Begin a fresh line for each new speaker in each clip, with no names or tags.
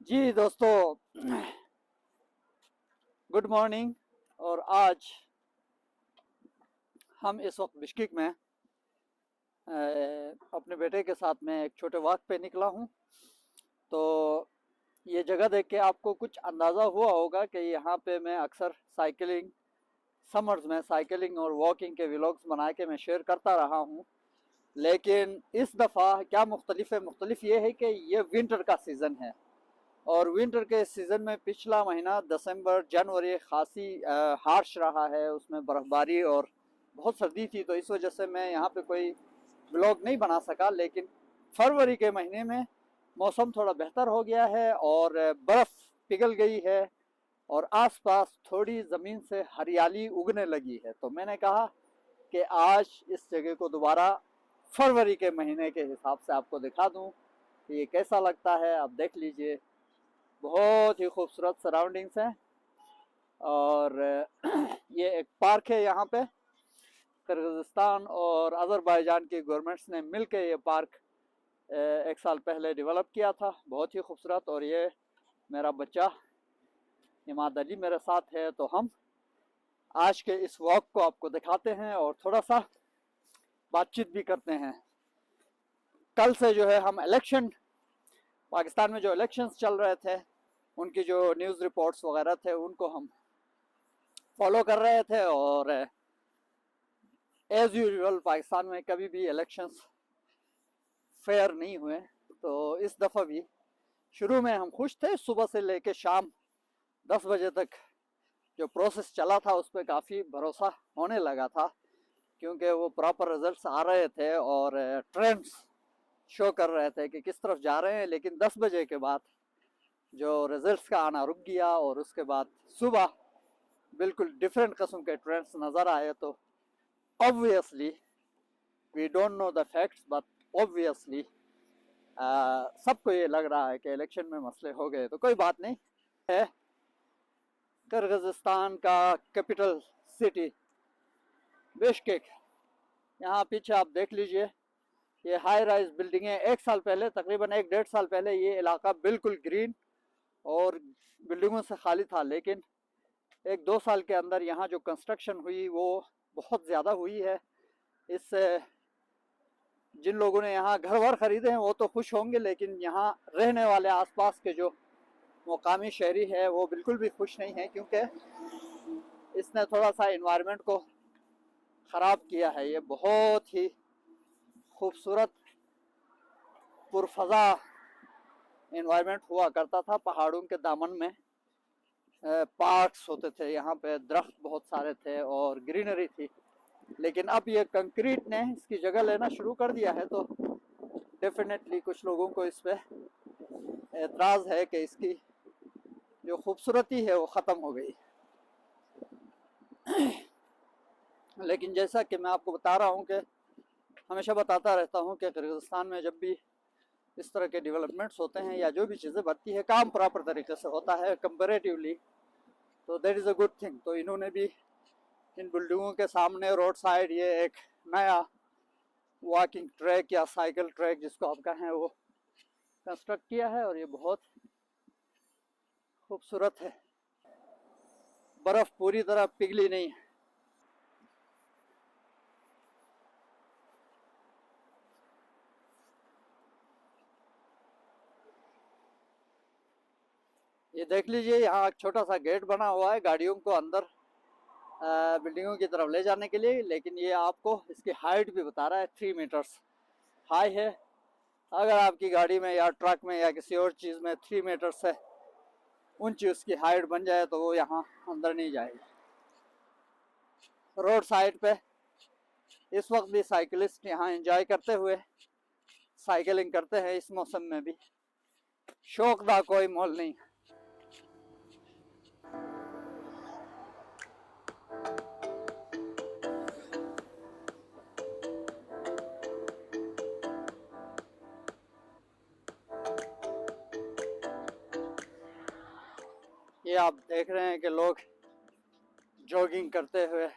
जी दोस्तों, good morning. और आज हम इस वक्त बिश्केक में अपने बेटे के साथ में एक छोटे वॉक पे निकला हूँ। तो ये जगह देख के आपको कुछ अंदाज़ा हुआ होगा कि यहाँ पे मैं अक्सर साइकिलिंग, समर्स में साइकिलिंग और वॉकिंग के व्लॉग्स बना के मैं शेयर करता रहा हूँ। लेकिन इस दफ़ा क्या मुख्तलिफ है, मुख्तलिफ ये है कि ये विंटर का सीज़न है। और विंटर के सीज़न में पिछला महीना दिसंबर जनवरी खासी हार्श रहा है, उसमें बर्फ़बारी और बहुत सर्दी थी। तो इस वजह से मैं यहाँ पे कोई ब्लॉग नहीं बना सका। लेकिन फरवरी के महीने में मौसम थोड़ा बेहतर हो गया है और बर्फ़ पिघल गई है और आसपास थोड़ी ज़मीन से हरियाली उगने लगी है। तो मैंने कहा कि आज इस जगह को दोबारा फरवरी के महीने के हिसाब से आपको दिखा दूँ कि ये कैसा लगता है। आप देख लीजिए, बहुत ही खूबसूरत सराउंडिंग्स हैं। और ये एक पार्क है। यहाँ पे किर्गिज़स्तान और अज़रबैजान की गवर्नमेंट्स ने मिलकर ये पार्क एक साल पहले डेवलप किया था, बहुत ही खूबसूरत। और ये मेरा बच्चा इमाद अली मेरे साथ है। तो हम आज के इस वॉक को आपको दिखाते हैं और थोड़ा सा बातचीत भी करते हैं। कल से जो है हम इलेक्शन, पाकिस्तान में जो इलेक्शंस चल रहे थे उनकी जो न्यूज़ रिपोर्ट्स वगैरह थे उनको हम फॉलो कर रहे थे। और एज़ यूजुअल पाकिस्तान में कभी भी इलेक्शंस फेयर नहीं हुए। तो इस दफ़ा भी शुरू में हम खुश थे। सुबह से लेकर शाम 10 बजे तक जो प्रोसेस चला था उस पर काफ़ी भरोसा होने लगा था, क्योंकि वो प्रॉपर रिजल्ट्स आ रहे थे और ट्रेंड्स शो कर रहे थे कि किस तरफ जा रहे हैं। लेकिन 10 बजे के बाद जो रिजल्ट्स का आना रुक गया और उसके बाद सुबह बिल्कुल डिफरेंट किस्म के ट्रेंड्स नज़र आए। तो obviously we don't know the facts, but obviously सबको ये लग रहा है कि इलेक्शन में मसले हो गए। तो कोई बात नहीं है। किर्गिज़स्तान का कैपिटल सिटी बिश्केक, यहाँ पीछे आप देख लीजिए, ये हाई राइज बिल्डिंगें। एक साल पहले, तकरीबन एक डेढ़ साल पहले, ये इलाका बिल्कुल ग्रीन और बिल्डिंगों से खाली था। लेकिन एक दो साल के अंदर यहाँ जो कंस्ट्रक्शन हुई वो बहुत ज़्यादा हुई है। इससे जिन लोगों ने यहाँ घर वर खरीदे हैं वो तो खुश होंगे, लेकिन यहाँ रहने वाले आसपास के जो मुकामी शहरी है वो बिल्कुल भी खुश नहीं है, क्योंकि इसने थोड़ा सा इन्वायरमेंट को ख़राब किया है। ये बहुत ही खूबसूरत पुरफजा इन्वायरमेंट हुआ करता था। पहाड़ों के दामन में पार्क्स होते थे, यहाँ पे दरख्त बहुत सारे थे और ग्रीनरी थी। लेकिन अब ये कंक्रीट ने इसकी जगह लेना शुरू कर दिया है। तो डेफिनेटली कुछ लोगों को इस पे एतराज़ है कि इसकी जो खूबसूरती है वो ख़त्म हो गई। लेकिन जैसा कि मैं आपको बता रहा हूँ कि हमेशा बताता रहता हूँ कि किर्गिज़स्तान में जब भी इस तरह के डेवलपमेंट्स होते हैं या जो भी चीज़ें बनती है, काम प्रॉपर तरीके से होता है कंपेरेटिवली, तो that is a good thing. तो इन्होंने भी इन बिल्डिंगों के सामने रोड साइड ये एक नया वॉकिंग ट्रैक या साइकिल ट्रैक जिसको आप कहें वो कंस्ट्रक्ट किया है और ये बहुत खूबसूरत है। बर्फ़ पूरी तरह पिघली नहीं है। ये देख लीजिए, यहाँ एक छोटा सा गेट बना हुआ है गाड़ियों को अंदर बिल्डिंगों की तरफ ले जाने के लिए। लेकिन ये आपको इसकी हाइट भी बता रहा है, 3 मीटर्स हाई है। अगर आपकी गाड़ी में या ट्रक में या किसी और चीज़ में 3 मीटर से ऊंची उसकी हाइट बन जाए तो वो यहाँ अंदर नहीं जाएगी। रोड साइड पे इस वक्त भी साइकिलिस्ट यहाँ एंजॉय करते हुए साइकिलिंग करते हैं। इस मौसम में भी शौक का कोई मोल नहीं। ये आप देख रहे हैं कि लोग जॉगिंग करते हुए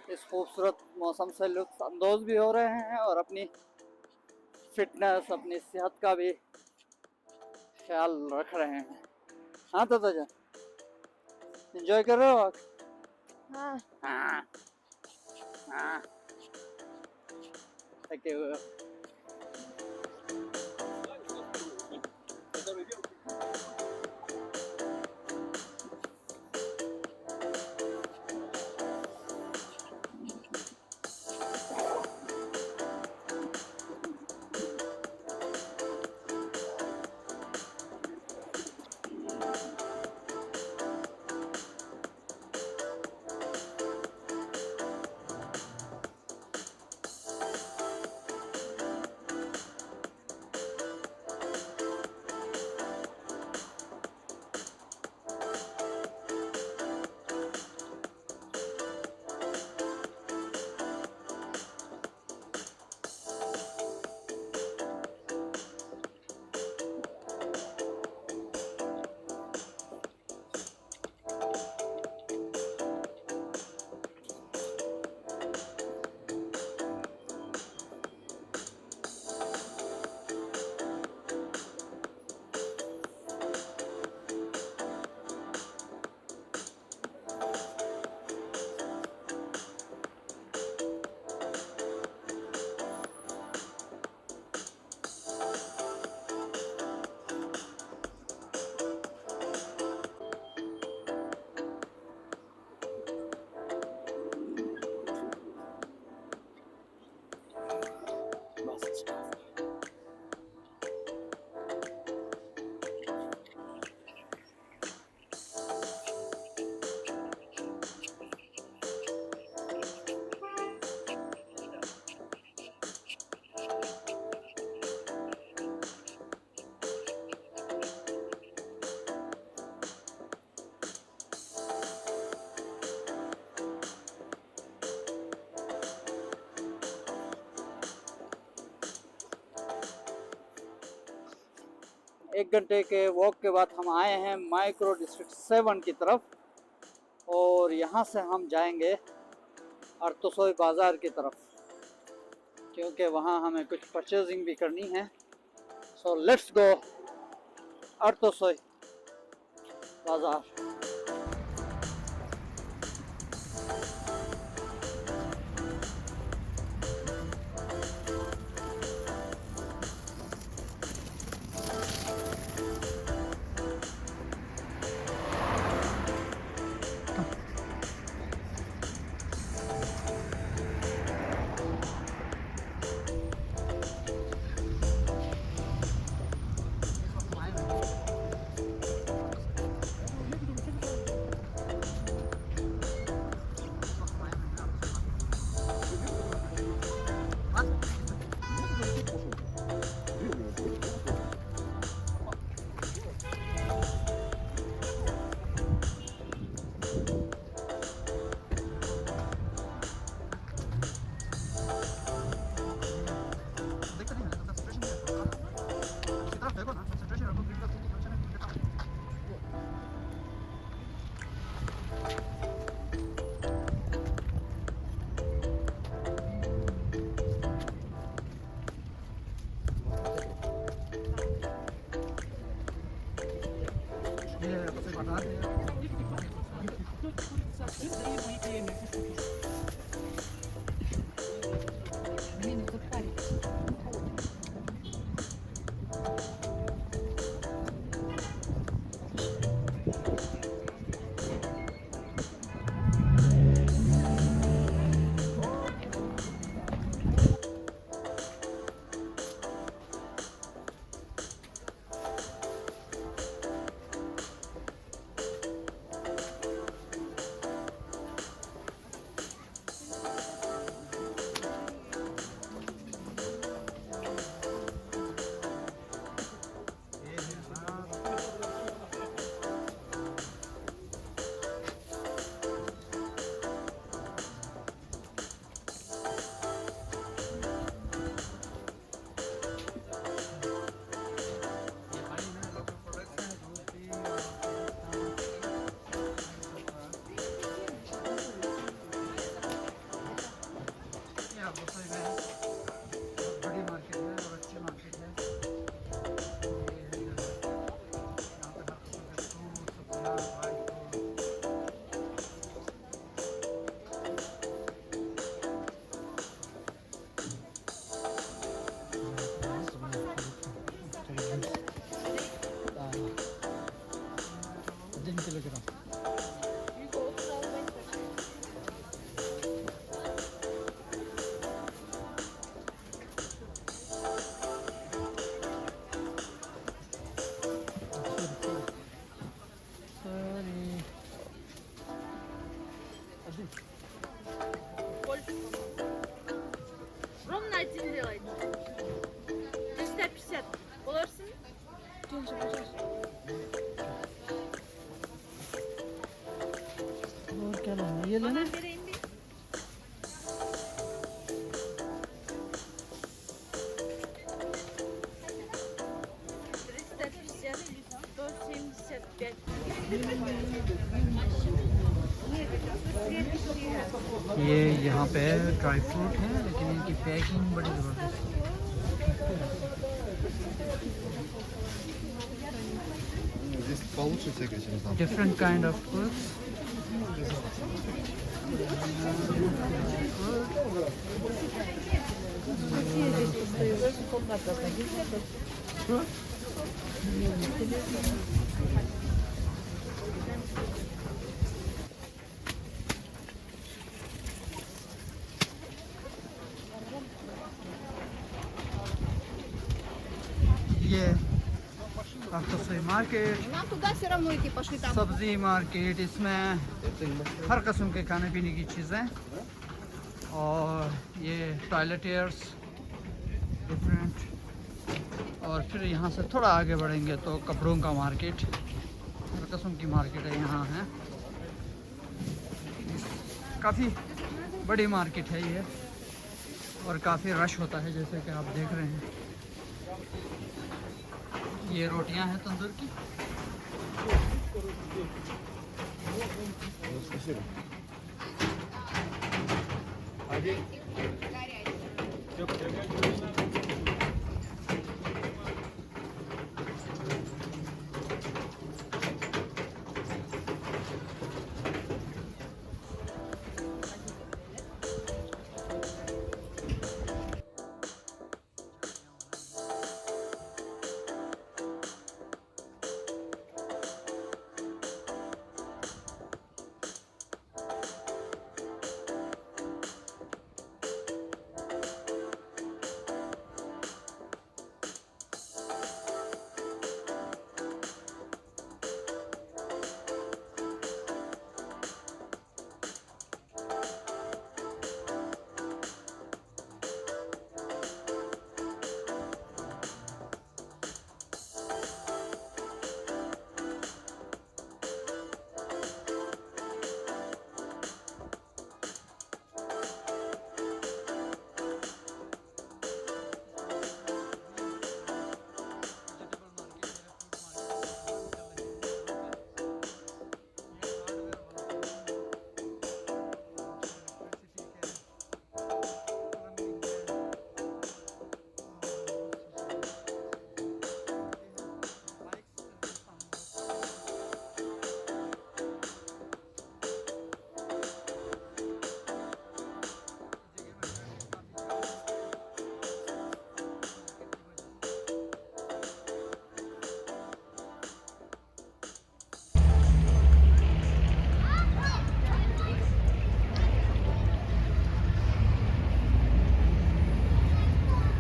इस खूबसूरत मौसम से लुत्फ अंदोज भी हो रहे हैं और अपनी फिटनेस, अपनी सेहत का भी ख्याल रख रहे हैं। हाँ तो जा एंजॉय कर रहे हो आप?
हाँ।
हाँ हाँ थके हुए हो। एक घंटे के वॉक के बाद हम आए हैं माइक्रो डिस्ट्रिक्ट 7 की तरफ, और यहाँ से हम जाएंगे अर्तुसोई बाज़ार की तरफ, क्योंकि वहाँ हमें कुछ परचेजिंग भी करनी है। सो लेट्स गो अर्तुसोई बाज़ार।
350. Olursun.
और क्या लेना है? ये लेना है?
Vereyim bir.
ये यहाँ पे ड्राई फ्रूट है, लेकिन इनकी पैकिंग बड़ी ज़बरदस्त है।
Здесь получше всякое, чем там.
Different kind of fruits. ये अख्तसई मार्केट,
Нам туда все равно идти, пошли там.
सब्जी मार्केट, इसमें हर किस्म के खाने पीने की चीज़ें, और ये टॉयलेटियर्स डिफरेंट। और फिर यहाँ से थोड़ा आगे बढ़ेंगे तो कपड़ों का मार्केट, हर किस्म की मार्केट है यहाँ है। काफ़ी बड़ी मार्केट है ये, और काफ़ी रश होता है, जैसे कि आप देख रहे हैं। ये रोटियां हैं तंदूर की।
Спасибо.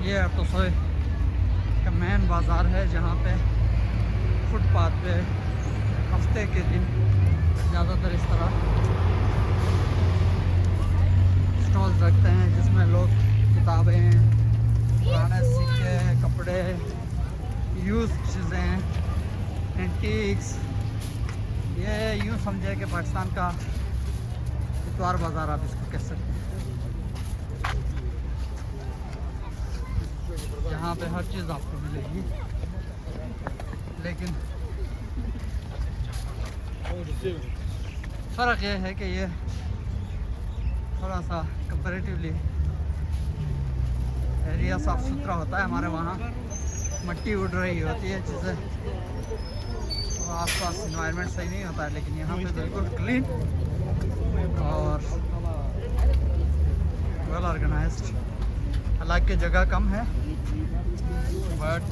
ये अरतोसई का मेन बाज़ार है, जहाँ पे फुटपाथ पे हफ्ते के दिन ज़्यादातर इस तरह स्टॉल्स रखते हैं, जिसमें लोग किताबें, पुराने सिक्के, कपड़े, यूज़ चीज़ें, एंटीक्स, ये यूँ समझे कि पाकिस्तान का इतवार बाज़ार आप इसको कह सकते हैं, जहाँ पे हर चीज़ आपको मिलेगी। लेकिन फ़र्क ये है कि ये थोड़ा सा कंपैरेटिवली एरिया साफ़ सुथरा होता है। हमारे वहाँ मट्टी उड़ रही होती है, चीज़ें और आसपास इन्वायरमेंट सही नहीं होता है, लेकिन यहाँ पे बिल्कुल क्लीन और वेल ऑर्गेनाइज्ड। हालांकि जगह कम है, बट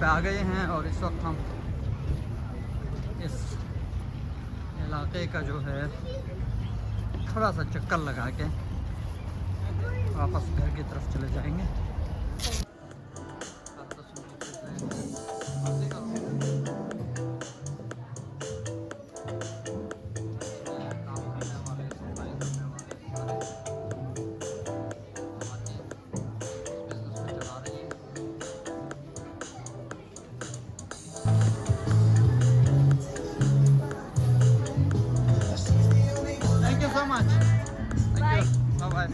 पे आ गए हैं और इस वक्त हम इस इलाके का जो है थोड़ा सा चक्कर लगा के वापस घर की तरफ चले जाएंगे। Thank you so much. Thank you. Bye bye.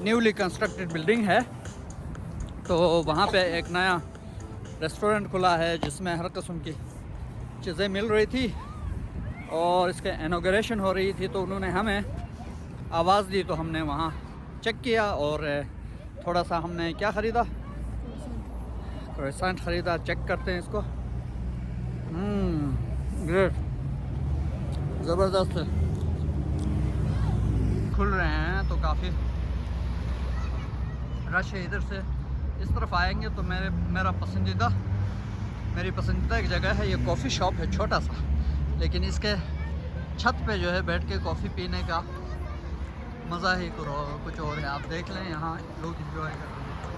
Newly constructed building है, तो वहाँ पे एक नया रेस्टोरेंट खुला है जिसमें हर किस्म की चीज़ें मिल रही थी और इसके इनॉग्रेशन हो रही थी, तो उन्होंने हमें आवाज़ दी, तो हमने वहाँ चेक किया और थोड़ा सा हमने क्या ख़रीदा, क्रोसेंट ख़रीदा। चेक करते हैं इसको। ग्रेट, ज़बरदस्त खुल रहे हैं, तो काफ़ी रश है। इधर से इस तरफ आएंगे तो मेरी पसंदीदा एक जगह है, ये कॉफ़ी शॉप है छोटा सा, लेकिन इसके छत पे जो है बैठ के कॉफ़ी पीने का मज़ा ही कुछ और है। आप देख लें यहाँ लोग इंजॉय कर रहे हैं।